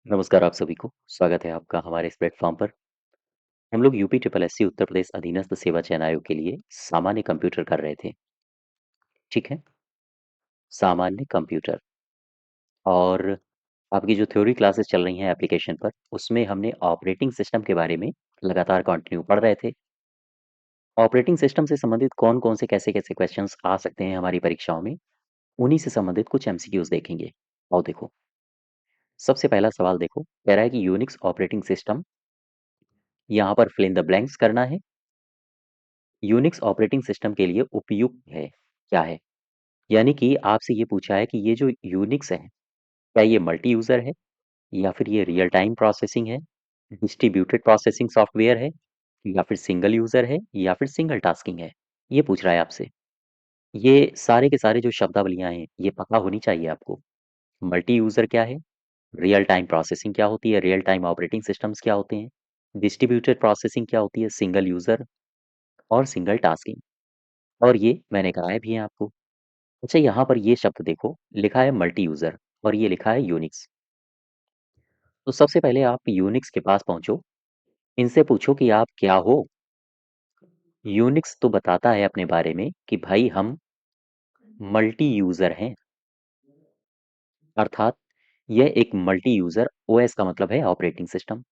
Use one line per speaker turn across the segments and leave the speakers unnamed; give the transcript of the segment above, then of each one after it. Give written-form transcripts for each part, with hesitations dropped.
नमस्कार आप सभी को। स्वागत है आपका हमारे इस प्लेटफ़ॉर्म पर। हम लोग UP triple SC Uttar Pradesh अधीनस्थ सेवा चयन आयोग के लिए सामान्य कंप्यूटर कर रहे थे, ठीक है? सामान्य कंप्यूटर और आपकी जो थ्योरी क्लासेस चल रही हैं एप्लीकेशन पर, उसमें हमने ऑपरेटिंग सिस्टम के बारे में लगातार कंटिन्यू पढ़ रहे थे। ऑपरेटिंग सिस्टम से संबंधित कौन-कौन से कैसे-कैसे क्वेश्चंस आ सकते हैं हमारी परीक्षाओं में, उन्हीं से संबंधित कुछ एमसीक्यूज़ देखेंगे। आओ देखो, सबसे पहला सवाल देखो, कह रहा है कि यूनिक्स ऑपरेटिंग सिस्टम, यहाँ पर फिल इन द ब्लैंक्स करना है। यूनिक्स ऑपरेटिंग सिस्टम के लिए उपयुक्त है, क्या है? यानी कि आपसे ये पूछा है कि ये जो यूनिक्स है, क्या ये मल्टी यूज़र है या फिर ये रियल टाइम प्रोसेसिंग है, डिस्ट्रीब्यूटेड प्रोसेसिंग सॉफ्टवेयर है या फिर सिंगल यूज़र है या फिर सिंगल टास्किंग है? ये पूछ रहा है आपसे। ये सारे के सारे जो शब्दावलियाँ हैं, ये पता होनी चाहिए आपको। मल्टी यूज़र क्या है? रियल टाइम प्रोसेसिंग क्या होती है? रियल टाइम ऑपरेटिंग सिस्टम्स क्या होते हैं? डिस्ट्रीब्यूटेड प्रोसेसिंग क्या होती है? सिंगल यूज़र और सिंगल टास्किंग। और ये मैंने कराया भी है आपको। अच्छा यहाँ पर ये शब्द देखो, लिखा है मल्टी यूज़र और ये लिखा है यूनिक्स। तो सबसे पहले आप यूनिक्स के पास पहुँचो, इनसे पूछो कि आप क्या हो? यूनिक्स तो बताता है अपने बारे में कि भाई हम मल्टी यूज़र हैं, अर्थात यह एक मल्टी यूज़र ओएस का मतलब है ऑपरेटिंग सिस्टम।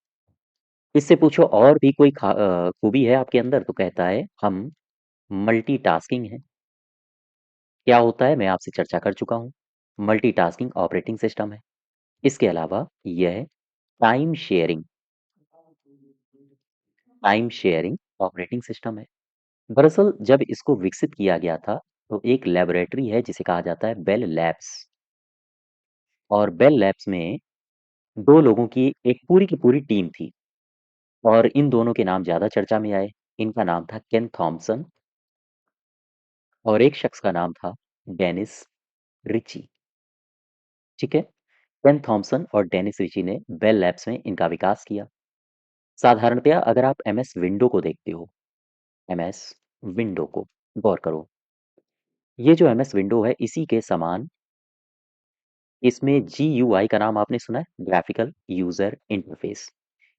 इससे पूछो और भी कोई खूबी है आपके अंदर तो कहता है हम मल्टीटास्किंग हैं। क्या होता है मैं आपसे चर्चा कर चुका हूँ। मल्टीटास्किंग ऑपरेटिंग सिस्टम है। इसके अलावा यह time sharing time sharing operating system है। दरअसल जब इसको विकसित किया गया था, तो एक लैबोरेटरी है जिसे कहा जाता है बेल लैब्स और बेल लैब्स में 2 लोगों की एक पूरी की पूरी टीम थी और इन दोनों के नाम ज़्यादा चर्चा में आए। इनका नाम था केन थॉम्पसन और एक शख्स का नाम था डेनिस रिची, ठीक है? केन थॉम्पसन और डेनिस रिची ने बेल लैब्स में इनका विकास किया। साधारणतया अगर आप एमएस विंडो को देखते हो, एमएस विंडो को गौर करो। ये जो एमएस विंडो है इसी के समान इसमें जीयूआई का नाम आपने सुना है? Graphical user interface.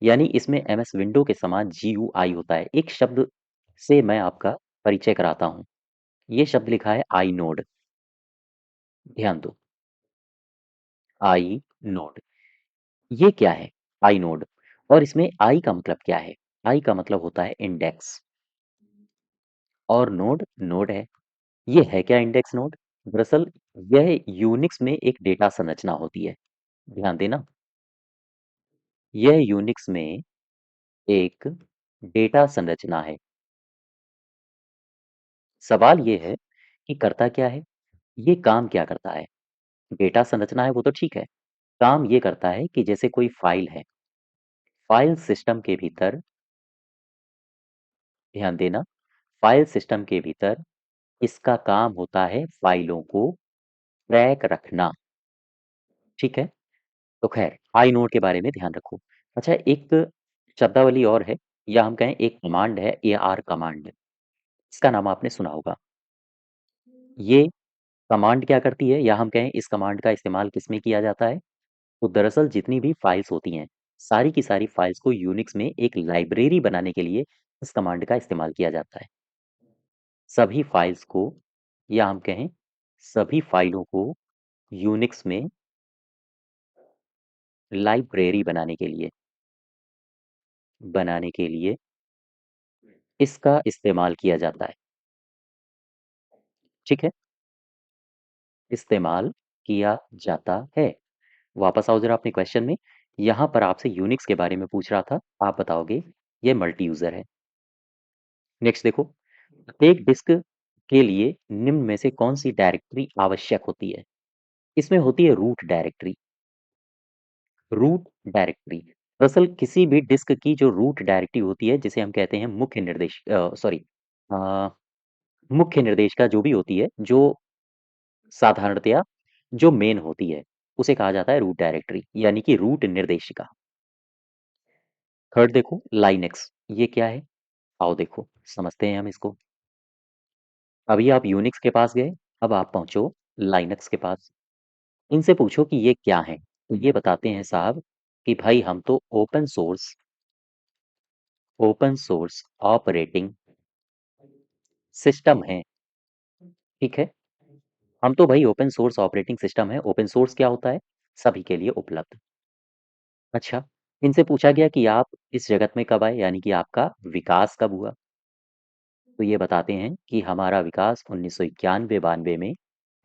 यानी इसमें एमएस विंडो के समान जीयूआई होता है। एक शब्द से मैं आपका परिचय कराता हूँ। ये शब्द लिखा है आई नोड। ध्यान दो, आई नोड। ये क्या है? आई नोड। और इसमें आई का मतलब क्या है? आई का मतलब होता है इंडेक्स और नोड नोड है। ये है क्या इंडेक्स नोड? दरअसल यह यूनिक्स में एक डेटा संरचना होती है। ध्यान देना, यह यूनिक्स में एक डेटा संरचना है। सवाल ये है कि करता क्या है? ये काम क्या करता है? डेटा संरचना है वो तो ठीक है। काम ये करता है कि जैसे कोई फाइल है, फाइल सिस्टम के भीतर ध्यान देना, फाइल सिस्टम के भीतर इसका काम होता है फाइलों को ट्रैक रखना, ठीक है? तो खैर inode के बारे में ध्यान रखो। अच्छा एक शब्दावली और है या हम कहें एक कमांड है AR कमांड। इसका नाम आपने सुना होगा। ये कमांड क्या करती है या हम कहें इस कमांड का इस्तेमाल किसमें किया जाता है? तो दरअसल जितनी भी फाइल्स होती हैं, सारी की सारी फाइल्स को यूनिक्स में एक लाइब्रेरी बनाने के लिए इस कमांड का इस्तेमाल किया जाता है। सभी फाइल्स को या हम कहें सभी फाइलों को यूनिक्स में लाइब्रेरी बनाने के लिए इसका इस्तेमाल किया जाता है, ठीक है? इस्तेमाल किया जाता है। वापस आओ ज़रा अपने क्वेश्चन में। यहाँ पर आपसे यूनिक्स के बारे में पूछ रहा था, आप बताओगे ये मल्टी यूज़र है। नेक्स्ट देखो, प्रत्येक डिस्क के लिए निम्न में से कौन-सी डायरेक्टरी आवश्यक होती है? इसमें होती है रूट डायरेक्टरी। रूट डायरेक्टरी दरअसल किसी भी डिस्क की जो रूट डायरेक्टरी होती है जिसे हम कहते हैं अ, मुख्य निर्देशिका जो भी होती है, जो साधारणतया जो मेन होती है, उसे कहा जाता है रूट डायरेक्टरी यानी कि रूट निर्देशिका। थर्ड देखो लाइनक्स, ये क्या है? आओ देखो, समझते हैं हम इसको। अभी आप यूनिक्स के पास गए, अब आप पहुँचो लाइनक्स के पास। इनसे पूछो कि ये क्या हैं? तो ये बताते हैं साहब कि भाई हम तो ओपन सोर्स ऑपरेटिंग सिस्टम है, ठीक है? हम तो भाई ओपन सोर्स ऑपरेटिंग सिस्टम है। ओपन सोर्स क्या होता है? सभी के लिए उपलब्ध। अच्छा, इनसे पूछा गया कि आप इस जगत में कब आए, यानी कि आपका विकास कब हुआ? तो ये बताते हैं कि हमारा विकास 1991-92 में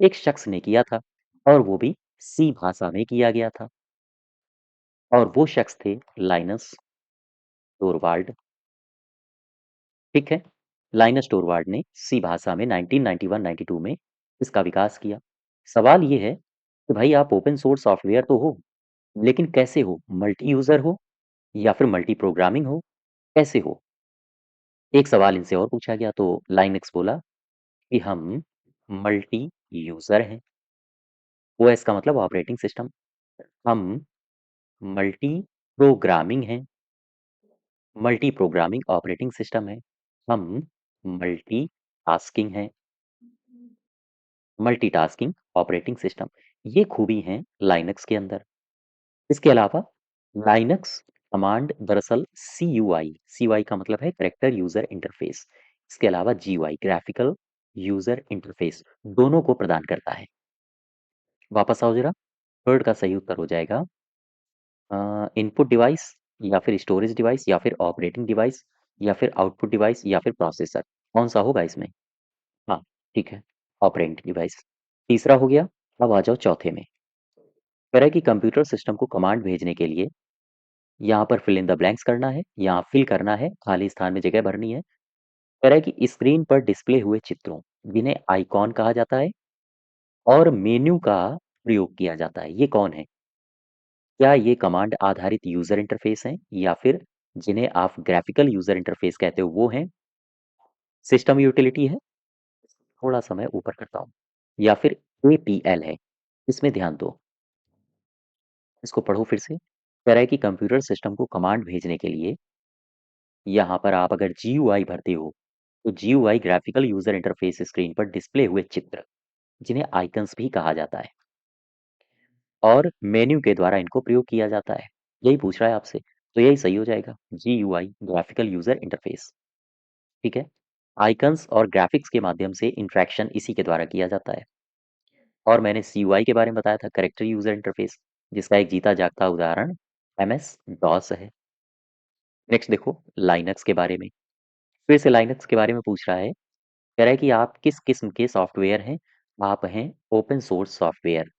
एक शख्स ने किया था, और वो भी सी भाषा में किया गया था, और वो शख्स थे लाइनस टोरवाल्ड, ठीक है? लाइनस टोरवाल्ड ने सी भाषा में 1991-92 में इसका विकास किया। सवाल ये है कि भाई आप ओपन सोर्स सॉफ्टवेयर तो हो, लेकिन कैसे हो? मल्टी यूज़र हो या फिर मल्टी प्रोग्रामिंग हो, कैसे हो? एक सवाल इनसे और पूछा गया तो लाइनक्स बोला कि हम मल्टी यूज़र हैं। ओएस का मतलब ऑपरेटिंग सिस्टम। हम मल्टी प्रोग्रामिंग हैं, मल्टी प्रोग्रामिंग ऑपरेटिंग सिस्टम है। हम मल्टी टास्किंग हैं, मल्टीटास्किंग ऑपरेटिंग सिस्टम। ये खूबी हैं लाइनक्स के अंदर। इसके अलावा लाइनक्स कमांड दरअसल CUI, CUI का मतलब है कैरेक्टर यूजर इंटरफेस, इसके अलावा GUI ग्राफिकल यूजर इंटरफेस, दोनों को प्रदान करता है। वापस आओ जरा, थर्ड का सही उत्तर हो जाएगा इनपुट डिवाइस, या फिर स्टोरेज डिवाइस, या फिर ऑपरेटिंग डिवाइस, या फिर आउटपुट डिवाइस, या फिर प्रोसेसर। कौन सा होगा इसमें? हाँ, ठीक है, ऑपरेटिंग डिवाइस। तीसरा हो गया। अब आ जाओ चौथे में। कह रहा है कि कंप्यूटर सिस्टम को कमांड भेजने के लिए यहाँ पर फिल इन द ब्लैंक्स करना है, यहाँ फिल करना है, खाली स्थान में जगह भरनी है। कह रहा है कि स्क्रीन पर डिस्प्ले हुए चित्रों, जिन्हें आइकॉन कहा जाता है और मेन्यू का प्रयोग किया जाता है, ये कौन है? क्या ये कमांड आधारित यूजर इंटरफेस हैं, या फिर जिन्हें आप ग्राफिकल यूजर इंटरफेस कहते हो वो हैं? सिस्टम यूटिलिटी है, थोड़ा सा मैं ऊपर करता हूँ, या फिर APL है? इसमें ध्यान दो, इसको पढ़ो फिर से। कह रहा है कि कंप्यूटर सिस्टम को कमांड भेजने के लिए यहाँ पर आप अगर GUI भरते हो, तो GUI graphical user interface screen पर डिस्प्ले हुए चित्र, जिन्हें आइकन्स भी कहा जाता है, और मेन्यू के द्वारा इनको प्रयोग किया जाता है। यही पूछ रहा है आपसे, तो यही सही हो जाएगा, GUI ग्राफिकल यूजर इंटरफेस, ठीक है? आइकन्स और ग्राफिक्स के माध्यम से इंटरेक्शन इसी के द्वारा किया जाता है। और मैंने CUI के बारे में बताया था, कैरेक्टर यूजर इंटरफेस, जिसका एक जीता जागता उदाहरण MS DOS है। नेक्स्ट देखो लाइनक्स के बारे में, फिर से लाइनक्स के बारे में पूछ रहा है। कह रहा है कि आप किस किस्म के सॉफ्टवेयर हैं? आप हैं ओपन सोर्स सॉफ्टवेयर।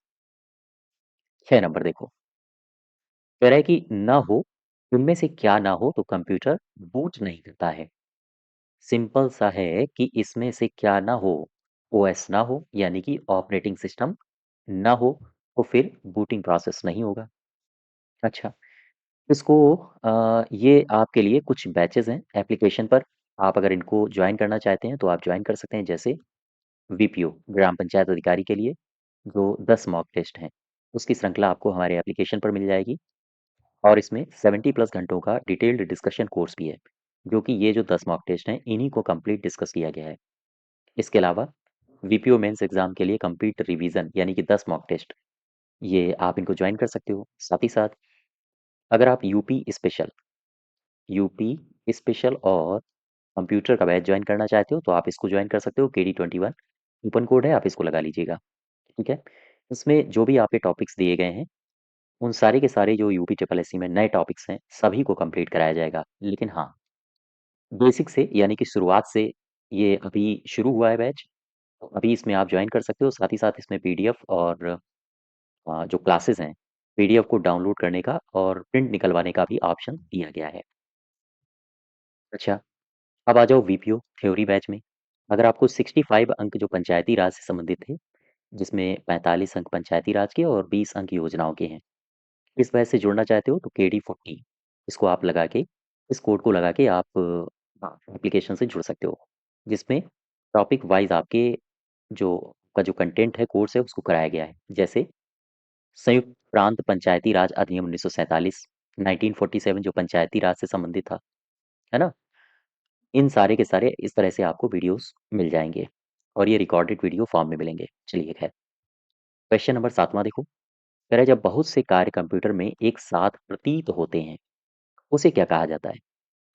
6 नंबर देखो, कह रहा है कि ना हो, उनमें से क्या ना हो तो कंप्यूटर बूट नहीं करता है। सिंपल सा है कि इसमें से क्या ना हो, OS ना हो यानी कि ऑपरेटिंग सिस्टम ना हो, तो फिर बूटिंग प्रोसेस नहीं होगा। अच्छा, इसको ये आपके लिए कुछ बैचेस हैं एप्लीकेशन पर, आप अगर इनको ज्वाइन करना चाहते हैं तो आप ज्वाइन कर सकते हैं। जैसे VPO ग्राम पंचायत अधिकारी के लिए जो 10 मॉक टेस्ट हैं, उसकी श्रृंखला आपको हमारे एप्लीकेशन पर मिल जाएगी, और इसमें 70 प्लस घंटों का डिटेल्ड डिस्कशन कोर्स भी है, जो कि ये जो 10 मॉक टेस्ट हैं इन्हीं को कंप्लीट डिस्कस किया गया है। इसके अलावा VPO मेंस एग्जाम के लिए कंप्लीट रिवीजन यानी कि 10 मॉक टेस्ट, ये आप इनको ज्वाइन कर सकते हो। साथ ही साथ अगर आप यूपी स्पेशल और कंप्यूटर का बैच ज्वाइन करना चाहते हो तो आप इसको ज्वाइन कर सकते हो। KD21 कूपन कोड है, आप इसको लगा लीजिएगा, ठीक है? इसमें जो भी आपके टॉपिक्स दिए गए हैं, उन सारे के सारे जो यूपी ट्रिपल एससी में नए टॉपिक्स हैं, सभी को कंप्लीट कराया जाएगा। लेकिन हाँ, बेसिक से यानी कि शुरुआत से ये अभी शुरू हुआ है बैच, तो अभी इसमें आप ज्वाइन कर सकते हो। साथ ही साथ इसमें PDF और जो क्लासेस हैं, PDF को डाउनलोड करने का और प्रिंट निकलवाने का भी ऑप्शन दिया गया है। अच्छा, अब आ जाओ VPO थ्योरी बैच में। अगर आपको 65 अंक जो पंचायती राज से संबंधित थे, जिसमें 45 अंक पंचायती राज के और 20 अंक योजनाओं के हैं, इस बैच से जुड़ना चाहते हो तो KD40 इसको आप लगा के, इस कोड को लगा के आप एप्लीकेशन से जुड़ सकते हो, जिसमें टॉपिक वाइज आपके जो का जो कंटेंट है, कोर्स है, उसको कराया गया है। जैसे संयुक्त प्रांत पंचायती राज अधिनियम 1947, 1947 जो पंचायती राज से संबंधित था, है ना? इन सारे के सारे इस तरह से आपको वीडियोस मिल जाएंगे, और ये रिकॉर्डेड वीडियो फॉर्म में मिलेंगे। चलिए खैर, क्वेश्चन नंबर 7वां देखो। कह रहा है जब बहुत से कार्य कंप्यूटर में एक साथ प्रतीत होते हैं, उसे क्या कहा जाता है?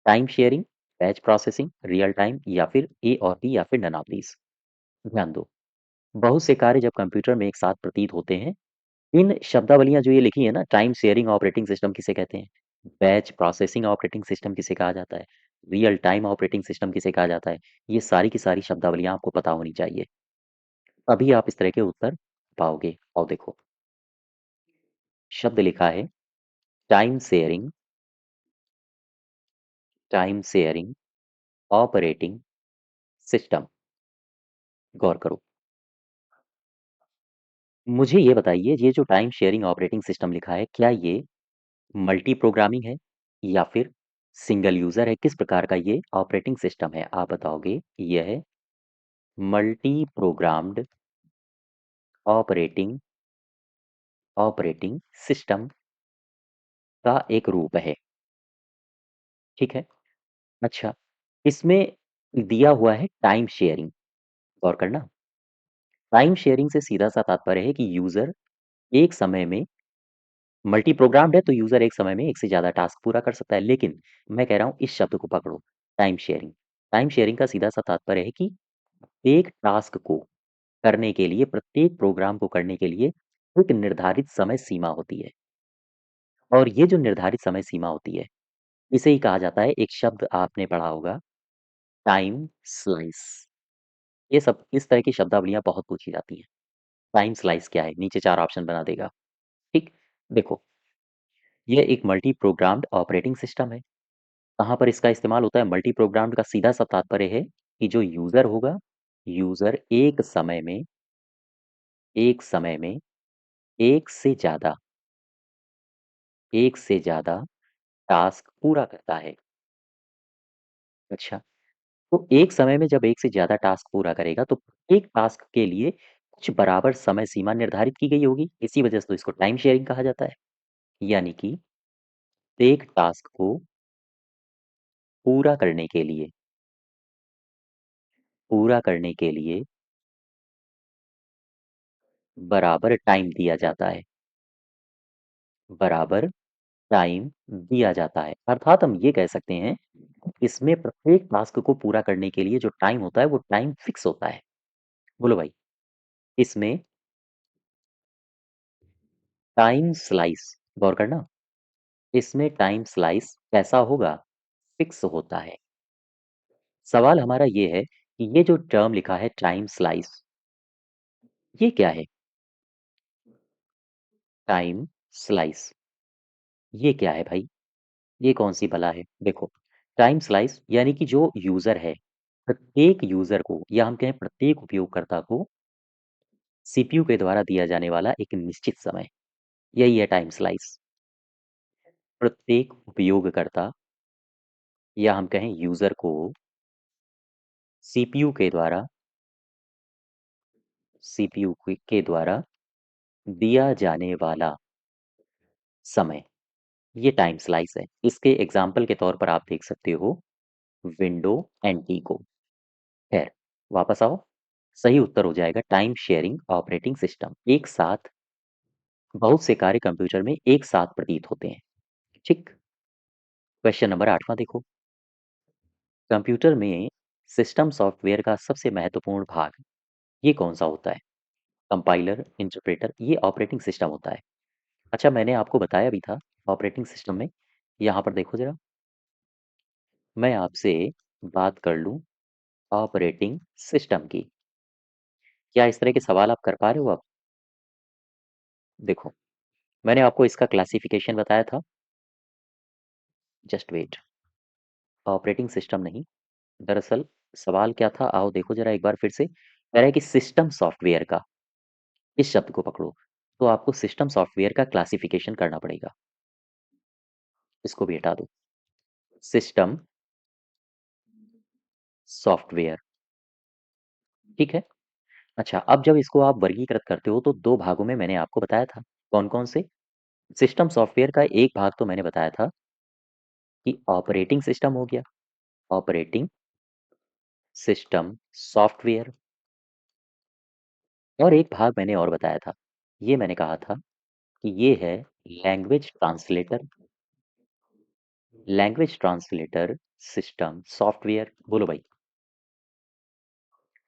Time sharing, batch processing, real time या फिर ए और बी या फिर नन ऑफ दीज़? ध्यान दो, बहुत से कार्य जब कंप्यूटर में एक साथ प्रतीत होते हैं, इन शब्दावलियाँ जो ये लिखी है ना, टाइम शेयरिंग ऑपरेटिंग सिस्टम किसे कहते हैं? बैच प्रोसेसिंग ऑपरेटिंग सिस्टम किसे कहा जाता है? रियल टाइम ऑपरेटिंग सिस्टम किसे कहा जाता है? ये सारी की सारी शब्दावलियाँ आपको पता होनी चाहिए। तभी आप इस तरह के उत्तर पाओगे। और देखो, शब्द लिखा है टाइम शेयरिंग ऑपरेटिंग सिस्टम। गौर करो। मुझे ये बताइए, ये जो टाइम शेयरिंग ऑपरेटिंग सिस्टम लिखा है, क्या ये मल्टी प्रोग्रामिंग है या फिर सिंगल यूज़र है? किस प्रकार का ये ऑपरेटिंग सिस्टम है? आप बताओगे, यह multi programmed operating operating system का एक रूप है, ठीक है? अच्छा, इसमें दिया हुआ है टाइम शेयरिंग। गौर करना, टाइम शेयरिंग से सीधा-सा तात्पर्य है कि यूज़र एक समय में मल्टी प्रोग्राम्ड है, तो यूज़र एक समय में एक से ज़्यादा टास्क पूरा कर सकता है। लेकिन मैं कह रहा हूँ इस शब्द को पकड़ो, टाइम शेयरिंग। टाइम शेयरिंग का सीधा-सा तात्पर्य है कि एक टास्क को करने के लिए, प्रत्येक प्रोग्राम को करने के लिए एक निर्धारित समय सीमा होती है। और ये जो निर्धारित समय सीमा होती है, इसे ही कहा जाता है, एक शब्द आपने पढ़ा होगा, टाइम स्लाइस। ये सब इस तरह की शब्दावलियाँ बहुत पूछी जाती हैं। टाइम स्लाइस क्या है? नीचे 4 ऑप्शन बना देगा, ठीक? देखो, ये एक मल्टी प्रोग्राम्ड ऑपरेटिंग सिस्टम है। कहाँ पर इसका इस्तेमाल होता है? मल्टी प्रोग्राम्ड का सीधा-सा तात्पर्य है कि जो यूज़र होगा, यूज़र एक समय में एक से ज़्यादा एक से ज़्यादा टास्क पूरा करता है। अच्छा, तो एक समय में जब एक से ज़्यादा टास्क पूरा करेगा, तो एक टास्क के लिए कुछ बराबर समय सीमा निर्धारित की गई होगी। इसी वजह से तो इसको टाइम शेयरिंग कहा जाता है। यानी कि एक टास्क को पूरा करने के लिए पूरा करने के लिए बराबर टाइम दिया जाता है। बराबर टाइम दिया जाता है। अर्थात हम ये कह सकते हैं, इसमें प्रत्येक टास्क को पूरा करने के लिए जो टाइम होता है, वो टाइम फिक्स होता है। बोलो भाई, इसमें टाइम स्लाइस, गौर करना, इसमें टाइम स्लाइस कैसा होगा? फिक्स होता है। सवाल हमारा ये है कि ये जो टर्म लिखा है टाइम स्लाइस, ये क्या है? टाइम स्लाइस, ये क्या है भाई? ये कौन-सी बला है? देखो, टाइम स्लाइस यानी कि जो यूज़र है, प्रत्येक यूज़र को या हम कहें प्रत्येक उपयोगकर्ता को सीपीयू के द्वारा दिया जाने वाला एक निश्चित समय, यही है टाइम स्लाइस। प्रत्येक उपयोगकर्ता या हम कहें यूज़र को सीपीयू के द्वारा सीपीयू के द्वारा दिया जाने वाला समय, ये टाइम स्लाइस है। इसके एग्ज़ाम्पल के तौर पर आप देख सकते हो विंडो एनटी को। खैर, वापस आओ। सही उत्तर हो जाएगा टाइम शेयरिंग ऑपरेटिंग सिस्टम। एक साथ बहुत से कार्य कंप्यूटर में एक साथ प्रतीत होते हैं। ठीक? क्वेश्चन नंबर 8वाँ देखो। कंप्यूटर में सिस्टम सॉफ्टवेयर का सबसे महत्वपूर्ण भाग ये कौन-सा होता है? कंपाइलर, इंटरप्रेटर, ये ऑपरेटिंग सिस्टम होता है। अच्छा, मैंने आपको बताया भी था ऑपरेटिंग सिस्टम में, यहाँ पर देखो ज़रा, मैं आपसे बात कर लूँ ऑपरेटिंग सिस्टम की। क्या इस तरह के सवाल आप कर पा रहे हो अब? देखो, मैंने आपको इसका क्लासिफिकेशन बताया था, जस्ट वेट। ऑपरेटिंग सिस्टम नहीं, दरअसल सवाल क्या था, आओ देखो ज़रा एक बार फिर से। कह रहा है कि सिस्टम सॉफ्टवेयर का, इस शब्द को पकड़ो, तो आपको सिस्टम सॉफ्टवेयर का क्लासिफिकेशन करना पड़ेगा। इसको भी हटा दो। सिस्टम सॉफ्टवेयर, ठीक है? अच्छा, अब जब इसको आप वर्गीकृत करते हो, तो 2 भागों में मैंने आपको बताया था। कौन-कौन से? सिस्टम सॉफ्टवेयर का एक भाग तो मैंने बताया था कि ऑपरेटिंग सिस्टम हो गया, ऑपरेटिंग सिस्टम सॉफ्टवेयर। और एक भाग मैंने और बताया था। ये मैंने कहा था कि ये है language translator, language translator system software. बोलो भाई।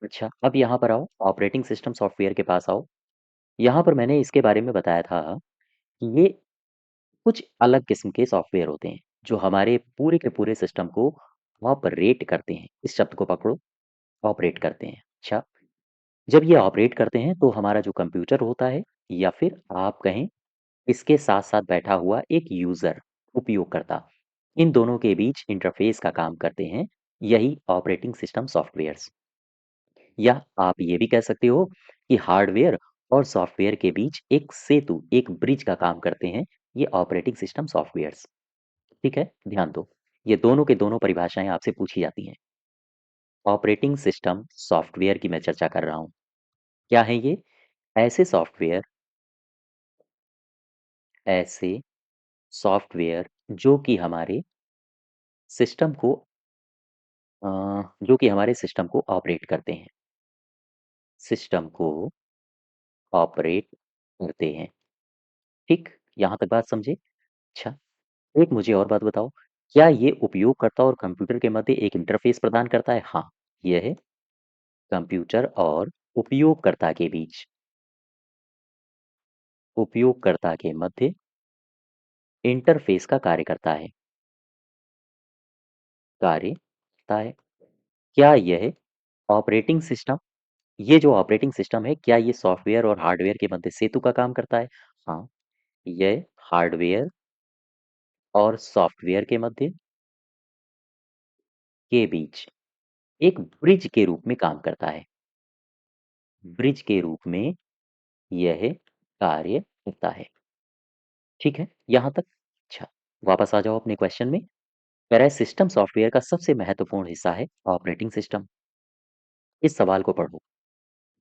अच्छा, अब यहाँ पर आओ, ऑपरेटिंग सिस्टम सॉफ्टवेयर के पास आओ। यहाँ पर मैंने इसके बारे में बताया था कि ये कुछ अलग किस्म के सॉफ्टवेयर होते हैं, जो हमारे पूरे के पूरे सिस्टम को ऑपरेट करते हैं। इस शब्द को पकड़ो, ऑपरेट करते हैं। अच्छा, जब ये ऑपरेट करते हैं तो हमारा जो कंप्यूटर होता है, या फिर आप कहें इसके साथ-साथ बैठा हुआ एक यूज़र, उपयोगकर्ता, इन दोनों के बीच इंटरफ़ेस का काम करते हैं, यही ऑपरेटिंग सिस्टम सॉफ्टवेयर्स। या आप ये भी कह सकते हो कि हार्डवेयर और सॉफ्टवेयर के बीच एक सेतु, एक ब्रिज का काम करते हैं, ये ऑपरेटिंग सिस्टम सॉफ्टवेयर्स। ठीक है? ध्यान दो। ये दोनों के दोनों परिभाषाएँ आपसे पूछी जाती हैं। ऑपरेटिंग सिस्टम सॉफ्टवेयर की मैं चर्चा कर रहा हूँ। क्या है ये? ऐसे सॉफ्टवेयर ऐसे सॉफ्टवेयर जो कि हमारे सिस्टम को अ, जो कि हमारे सिस्टम को ऑपरेट करते हैं। सिस्टम को ऑपरेट करते हैं। ठीक? यहाँ तक बात समझे? अच्छा, एक मुझे और बात बताओ, क्या ये उपयोगकर्ता और कंप्यूटर के मध्य एक इंटरफ़ेस प्रदान करता है? हाँ, यह कंप्यूटर और उपयोगकर्ता के बीच, उपयोगकर्ता के मध्य इंटरफ़ेस का कार्य करता है, कार्य करता है। क्या यह ऑपरेटिंग सिस्टम ये जो ऑपरेटिंग सिस्टम है, क्या ये सॉफ्टवेयर और हार्डवेयर के मध्य सेतु का काम करता है? हाँ, यह हार्डवेयर और सॉफ्टवेयर के बीच एक ब्रिज के रूप में काम करता है। ब्रिज के रूप में यह कार्य करता है। ठीक है, यहाँ तक? अच्छा, वापस आ जाओ अपने क्वेश्चन में। कह रहा है सिस्टम सॉफ्टवेयर का सबसे महत्वपूर्ण हिस्सा है ऑपरेटिंग सिस्टम। इस सवाल को पढ़ो।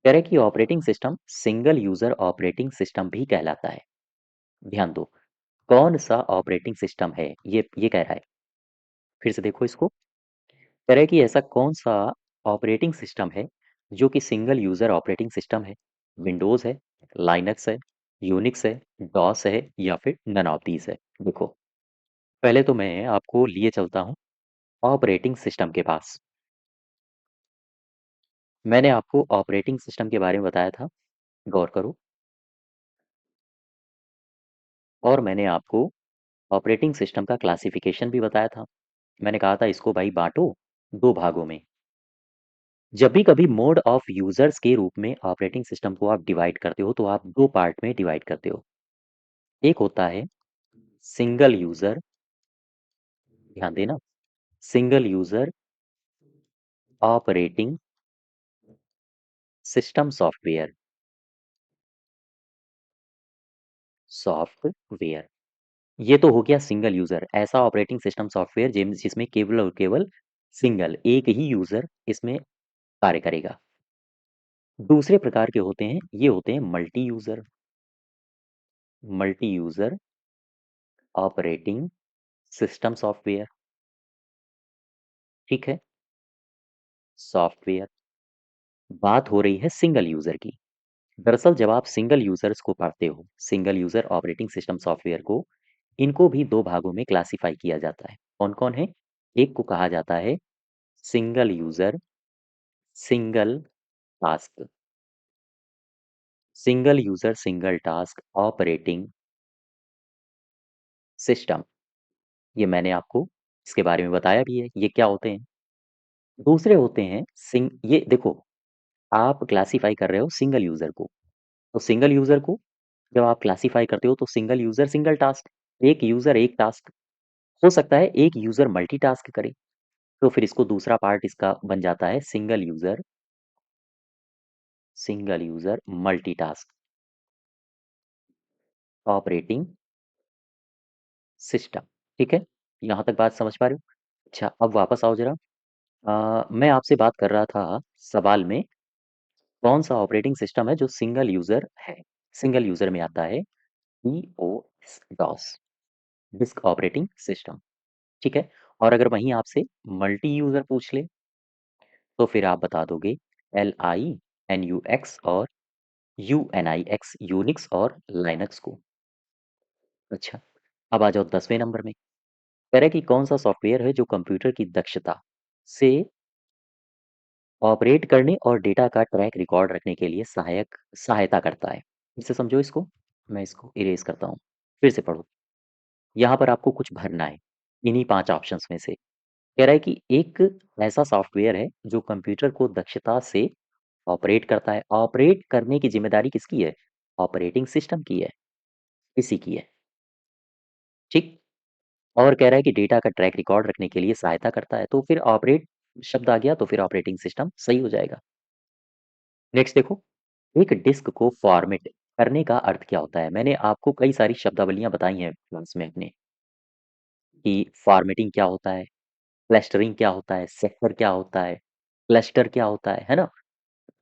कह रहा है कि operating system single user operating system भी कहलाता है। ध्यान दो, कौन सा ऑपरेटिंग सिस्टम है ये कह रहा है। फिर से देखो इसको। कह रहा है कि ऐसा कौन सा ऑपरेटिंग सिस्टम है जो कि सिंगल यूजर ऑपरेटिंग सिस्टम है। विंडोज है, लाइनक्स है, यूनिक्स है, डॉस है, या फिर नन ऑफ दीज है। देखो, पहले तो मैं आपको लिए चलता हूँ ऑपरेटिंग सिस्टम के पास। मैंने आपको ऑपरेटिंग सिस्टम के बारे में बताया था, गौर करो। और मैंने आपको ऑपरेटिंग सिस्टम का क्लासिफिकेशन भी बताया था। मैंने कहा था इसको भाई बांटो दो भागों में। जब भी कभी मोड ऑफ यूजर्स के रूप में ऑपरेटिंग सिस्टम को आप डिवाइड करते हो, तो आप दो पार्ट में डिवाइड करते हो। एक होता है सिंगल यूजर, ध्यान देना, single user operating system software, software. ये तो हो गया सिंगल यूजर, ऐसा ऑपरेटिंग सिस्टम सॉफ्टवेयर जिसमें केवल और केवल सिंगल एक ही यूजर इसमें कार्य करेगा। दूसरे प्रकार के होते हैं, ये होते हैं multi user, multi user operating system software. ठीक है, सॉफ्टवेयर। बात हो रही है सिंगल यूजर की। दरअसल जब आप सिंगल यूजर्स को पढ़ते हो, single user operating system software को, इनको भी दो भागों में क्लासिफाई किया जाता है। कौन कौन है? एक को कहा जाता है single user single task, single user single task operating system. ये मैंने आपको इसके बारे में बताया भी है, ये क्या होते हैं। दूसरे होते हैं ये देखो, आप क्लासिफाई कर रहे हो सिंगल यूजर को, तो सिंगल यूजर को जब आप क्लासिफाई करते हो तो सिंगल यूजर सिंगल टास्क, एक यूजर एक टास्क। हो सकता है एक यूजर मल्टीटास्क करे, तो फिर इसको दूसरा पार्ट इसका बन जाता है single user multitask operating system. ठीक है, यहाँ तक बात समझ पा रहे हो? अच्छा, अब वापस आओ जरा। मैं आपसे बात कर रहा था सवाल में, कौन सा ऑपरेटिंग सिस्टम है जो सिंगल यूजर है। सिंगल यूजर में आता है DOS, DOS, disk operating system. ठीक है, और अगर वहीं आपसे मल्टी यूजर पूछ ले, तो फिर आप बता दोगे LINUX और UNIX, यूनिक्स और लाइनक्स को। अच्छा, अब आ जाओ 10वें नंबर में। कह रहा है कि कौन-सा सॉफ्टवेयर है जो कंप्यूटर की दक्षता से ऑपरेट करने और डेटा का ट्रैक रिकॉर्ड रखने के लिए सहायता करता है। फिर से समझो इसको, मैं इसको इरेज़ करता हूँ। फिर से पढ़ो। यहाँ पर आपको कुछ भरना है, इन्हीं 5 ऑप्शंस में से। कह रहा है कि एक ऐसा सॉफ्टवेयर है जो कंप्यूटर को दक्षता से ऑपरेट करता है। ऑपरेट करने की ज़िम्मेदारी किसकी है? ऑपरेटिंग सिस्टम की है, इसी की है, ठीक? और कह रहा है कि डेटा का ट्रैक रिकॉर्ड रखने के लिए सहायता करता है, तो फिर ऑपरेट शब्द आ गया तो फिर ऑपरेटिंग सिस्टम सही हो जाएगा। नेक्स्ट देखो, एक डिस्क को फॉर्मेट करने का अर्थ क्या होता है? मैंने आपको कई सारी शब्दावलियाँ बताई हैं क्लास में अपने कि फॉर्मेटिंग क्या होता है, क्लस्टरिंग क्या होता है, सेक्टर क्या होता है, क्लस्टर क्या होता है ना?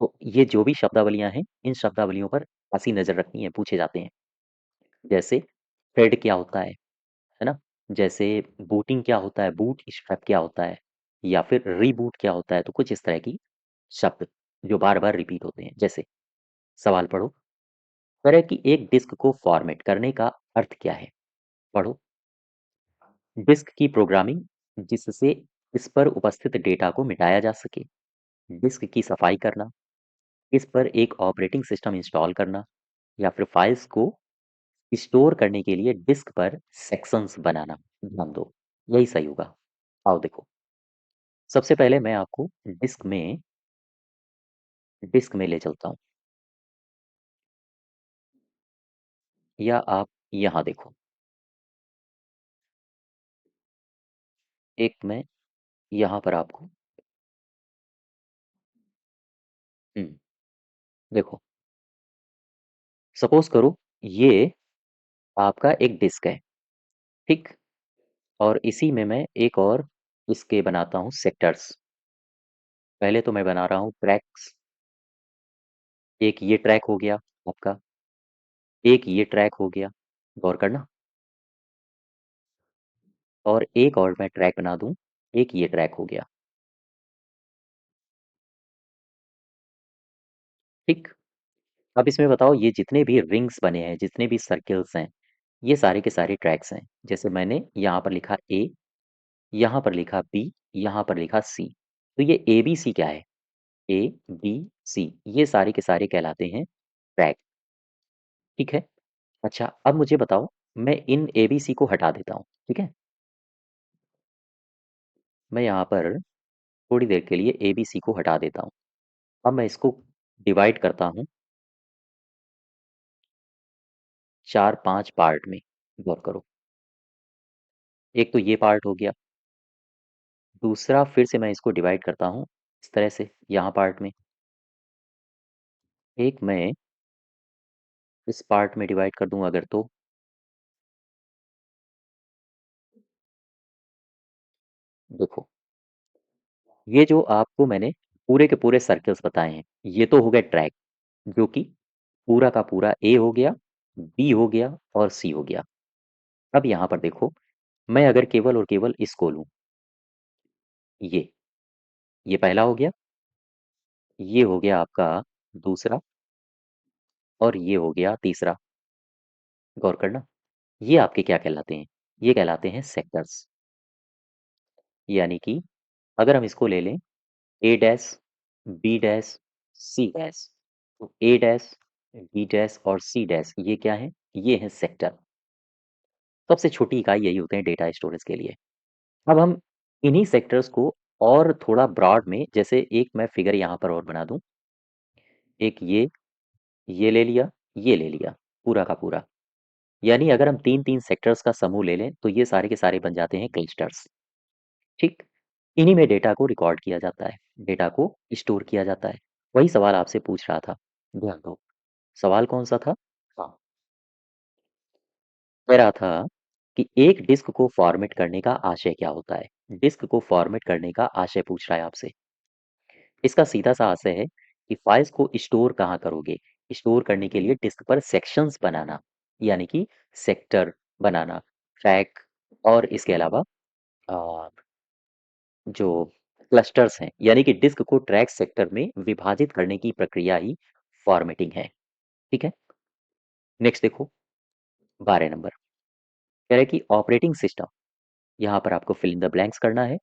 तो ये जो भी शब्दावलियाँ हैं, इन शब्दावलियों पर खासी नज़र रखनी है, पूछे जाते हैं। जैसे थ्रेड क्या होता है ना? जैसे बूटिंग क्या होता है, बूट स्ट्रैप क्या होता है या फिर रीबूट क्या होता है? तो कुछ इस तरह की शब्द जो बार-बार रिपीट होते हैं। जैसे सवाल पढ़ो, कह रहा है कि एक डिस्क को फॉर्मेट करने का अर्थ क्या है? पढ़ो, डिस्क की प्रोग्रामिंग जिससे इस पर उपस्थित डेटा को मिटाया जा सके, डिस्क की सफाई करना, इस पर एक ऑपरेटिंग सिस्टम इंस्टॉल करना या फिर फाइल्स को स्टोर करने के लिए डिस्क पर सेक्शंस बनाना। ध्यान दो, यही सही होगा। आओ देखो, सबसे पहले मैं आपको डिस्क में ले चलता हूँ या आप यहाँ देखो, एक मैं यहाँ पर आपको हुँ, देखो, सपोज़ करो ये आपका एक डिस्क है, ठीक? और इसी में मैं एक और इसके बनाता हूँ सेक्टर्स। पहले तो मैं बना रहा हूँ ट्रैक्स, एक ये ट्रैक हो गया आपका, एक ये ट्रैक हो गया, गौर करना और एक और मैं ट्रैक बना दूँ, एक ये ट्रैक हो गया, ठीक? अब इसमें बताओ ये जितने भी रिंग्स बने हैं, जितने भी सर्किल्स हैं, ये सारे के सारे ट्रैक्स हैं। जैसे मैंने यहाँ पर लिखा ए, यहाँ पर लिखा बी, यहाँ पर लिखा सी। तो ये एबीसी क्या है? ए, बी, सी ये सारे के सारे कहलाते हैं ट्रैक, ठीक है? अच्छा, अब मुझे बताओ मैं इन एबीसी को हटा देता हूँ, ठीक है? मैं यहाँ पर थोड़ी देर के लिए एबीसी को हटा देता हूँ। अब मैं इसको डिवाइड करता हूँ 4-5 पार्ट में, गौर करो। एक तो ये पार्ट हो गया, दूसरा फिर से मैं इसको डिवाइड करता हूँ इस तरह से यहाँ पार्ट में, एक मैं इस पार्ट में डिवाइड कर दूँ अगर तो देखो, ये जो आपको मैंने पूरे के पूरे सर्कल्स बताए हैं, ये तो हो गए ट्रैक, जो कि पूरा का पूरा ए हो गया, बी हो गया और सी हो गया। अब यहाँ पर देखो, मैं अगर केवल और केवल इसको लूँ, ये, ये पहला हो गया, ये हो गया आपका दूसरा और ये हो गया तीसरा, गौर करना। ये आपके क्या कहलाते हैं? ये कहलाते हैं सेक्टर्स, यानी कि अगर हम इसको ले लें A dash, B dash, C dash, तो ए डैश, बी डैश और सी डैश ये क्या हैं? ये हैं सेक्टर। सबसे छोटी इकाई यही होते हैं डेटा स्टोरेज के लिए। अब हम इन्हीं सेक्टर्स को और थोड़ा ब्रॉड में जैसे एक मैं फिगर यहाँ पर और बना दूँ, एक ये ले लिया, ये ले लिया, पूरा का पूरा। यानी अगर हम 3-3 सेक्टर्स का समूह ले लें, तो ये सारे के सारे बन जाते हैं क्लस्टर्स, ठीक? इन्हीं में डेटा को रिकॉर्ड किया जाता है, डेटा को स्टोर किया जाता है। वही सवाल आपसे पूछ रहा था, ध्यान दो। सवाल कौन-सा था? हाँ, कह रहा था कि एक डिस्क को फॉर्मेट करने का आशय क्या होता है? डिस्क को फॉर्मेट करने का आशय पूछ रहा है आपसे। इसका सीधा-सा आशय है कि फाइल्स को स्टोर कहाँ करोगे? स्टोर करने के लिए डिस्क पर सेक्शंस बनाना, यानी कि सेक्टर बनाना, ट्रैक और इसके अलावा अ, जो क्लस्टर्स हैं, यानी कि डिस्क को ट्रैक सेक्टर में विभाजित करने की प्रक्रिया ही फॉर्मेटिंग है, ठीक है? नेक्स्ट देखो 12 नंबर। कह रहा है कि ऑपरेटिंग सिस्टम, यहाँ पर आपको फिल इन द ब्लैंक्स करना है।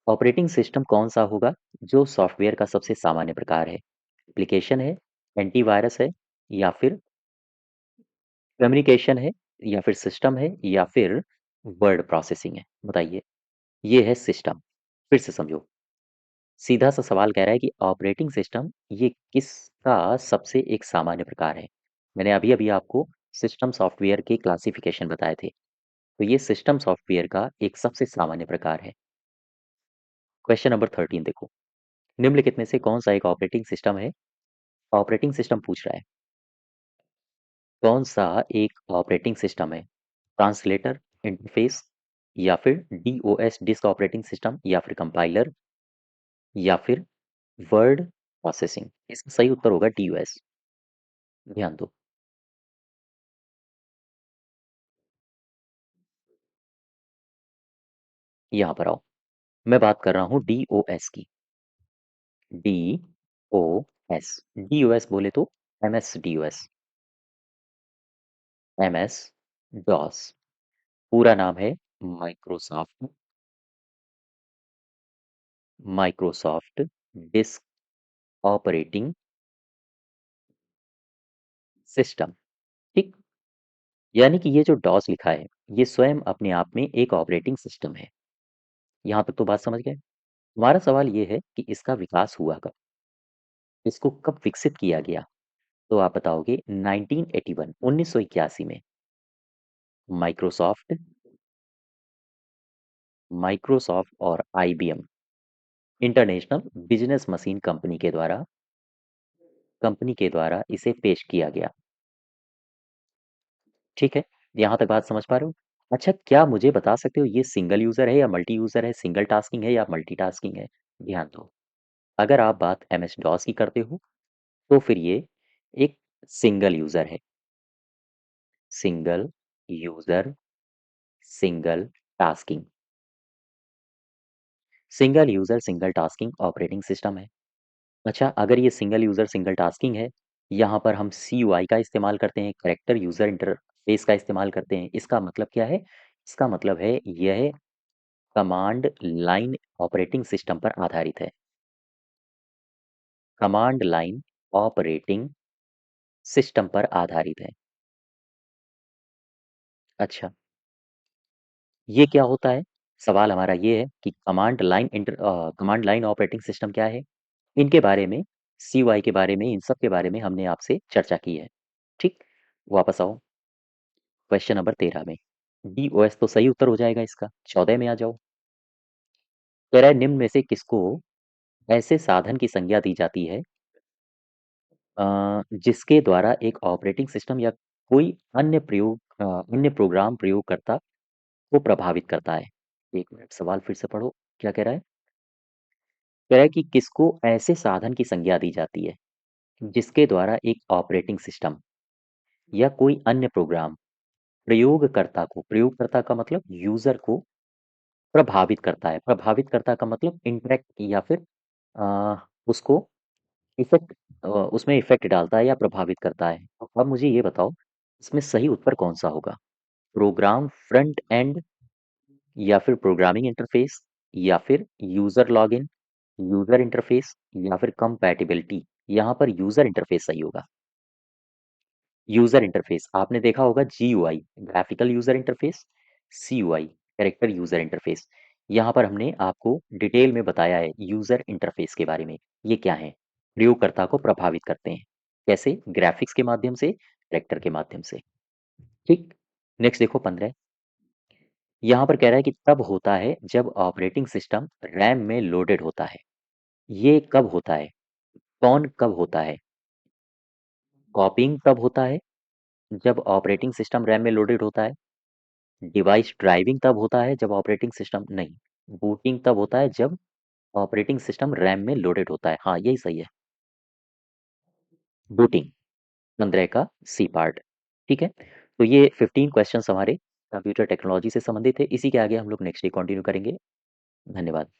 ऑपरेटिंग सिस्टम कौन-सा होगा जो सॉफ्टवेयर का सबसे सामान्य प्रकार है? एप्लीकेशन है, एंटीवायरस है या फिर कम्युनिकेशन है या फिर सिस्टम है या फिर वर्ड प्रोसेसिंग है? बताइए। ये है सिस्टम। फिर से समझो। सीधा सा सवाल कह रहा है कि ऑपरेटिंग सिस्टम ये किसका सबसे एक सामान्य प्रकार है? मैंने अभी-अभी आपको सिस्टम सॉफ्टवेयर के क्लासिफिकेशन बताए थे। तो ये सिस्टम सॉफ्टवेयर का एक सबसे सामान्य प्रकार है। क्वेश्चन नंबर 13 देखो। निम्नलिखित में से कौन-सा एक ऑपरेटिंग सिस्टम है? ऑपरेटिंग सिस्टम पूछ रहा है। कौन-सा एक ऑपरेटिंग सिस्टम है? ट्रांसलेटर, इंटरफ़ेस या फिर डीओएस डिस्क ऑपरेटिंग सिस्टम या फिर कंपाइलर या फिर वर्ड प्रोसेसिंग? इसका सही उत्तर होगा डीओएस। ध्यान दो। यहाँ पर आओ। मैं बात कर रहा हूँ डीओएस की। डीओएस। डीओएस बोले तो एमएस डीओएस, एमएस डॉस। पूरा नाम है Microsoft Microsoft disc operating system. ठीक? यानी कि ये जो डॉस लिखा है, ये स्वयं अपने आप में एक ऑपरेटिंग सिस्टम है। यहाँ तक तो बात समझ गए? हमारा सवाल ये है कि इसका विकास हुआ कब? इसको कब विकसित किया गया? तो आप बताओगे 1981 1981 में माइक्रोसॉफ्ट माइक्रोसॉफ्ट और IBM international business machine company के द्वारा इसे पेश किया गया। ठीक है? यहाँ तक बात समझ पा रहे हो? अच्छा, क्या मुझे बता सकते हो ये सिंगल यूज़र है या मल्टी यूज़र है, सिंगल टास्किंग है या मल्टीटास्किंग है? ध्यान दो। अगर आप बात एमएस डॉस की करते हो, तो फिर ये एक सिंगल यूज़र है। Single user, single tasking. Single user, single tasking operating system है। अच्छा, अगर ये सिंगल यूज़र, सिंगल टास्किंग है, यहाँ पर हम सीयूआई का इस्तेमाल करते हैं, कैरेक्टर यूज़र इंटरफ़ेस का इस्तेमाल करते हैं। इसका मतलब क्या है? इसका मतलब है यह कमांड लाइन ऑपरेटिंग सिस्टम पर आधारित है। कमांड लाइन ऑपरेटिंग सिस्टम पर आधारित है। अच्छा, ये क्या होता है? सवाल हमारा ये है कि कमांड लाइन ऑपरेटिंग सिस्टम क्या है? इनके बारे में, सीयूआई के बारे में, इन सब के बारे में हमने आपसे चर्चा की है। ठीक? वापस आओ क्वेश्चन नंबर 13 में। डीओएस तो सही उत्तर हो जाएगा इसका। 14 में आ जाओ। कह रहा है निम्न में से किसको ऐसे साधन की संज्ञा दी जाती है जिसके द्वारा एक ऑपरेटिंग सिस्टम या कोई अन्य प्रोग्राम प्रयोगकर्ता को प्रभावित करता है। 1 मिनट सवाल फिर से पढ़ो, क्या कह रहा है? कह रहा है कि किसको ऐसे साधन की संज्ञा दी जाती है, जिसके द्वारा एक ऑपरेटिंग सिस्टम या कोई अन्य प्रोग्राम प्रयोगकर्ता का मतलब यूज़र को प्रभावित करता है। प्रभावित करता का मतलब इंटरैक्ट या फिर उसको उसमें इफ़ेक्ट डालता है या प्रभावित करता है। तो अब मुझे ये बताओ, इसमें सही उत्तर कौन-सा होगा? प्रोग्राम फ्रंट एंड या फिर प्रोग्रामिंग इंटरफ़ेस या फिर यूज़र लॉगिन, यूज़र इंटरफ़ेस या फिर कंपैटिबिलिटी? यहाँ पर यूज़र इंटरफ़ेस सही होगा। यूज़र इंटरफ़ेस आपने देखा होगा GUI graphical user interface, CUI character user interface. यहाँ पर हमने आपको डिटेल में बताया है यूज़र इंटरफ़ेस के बारे में। ये क्या हैं? प्रयोगकर्ता को प्रभावित करते हैं। कैसे? ग्राफ़िक्स के माध्यम से, कैरेक्टर के माध्यम से। ठीक? नेक्स्ट देखो 15 यहाँ पर कह रहा है कि तब होता है जब ऑपरेटिंग सिस्टम रैम में लोडेड होता है। ये कब होता है? कौन कब होता है? कॉपिंग तब होता है जब ऑपरेटिंग सिस्टम रैम में लोडेड होता है। डिवाइस ड्राइविंग तब होता है जब ऑपरेटिंग सिस्टम नहीं, बूटिंग तब होता है जब ऑपरेटिंग सिस्टम रैम में लोडेड होता है। हाँ, यही सही है। बूटिंग 15 का सी पार्ट। ठीक है? तो ये 15 क्वेश्चंस हमारे कंप्यूटर टेक्नोलॉजी से संबंधित है। इसी के आगे हम लोग नेक्स्ट डे कंटिन्यू करेंगे। धन्यवाद।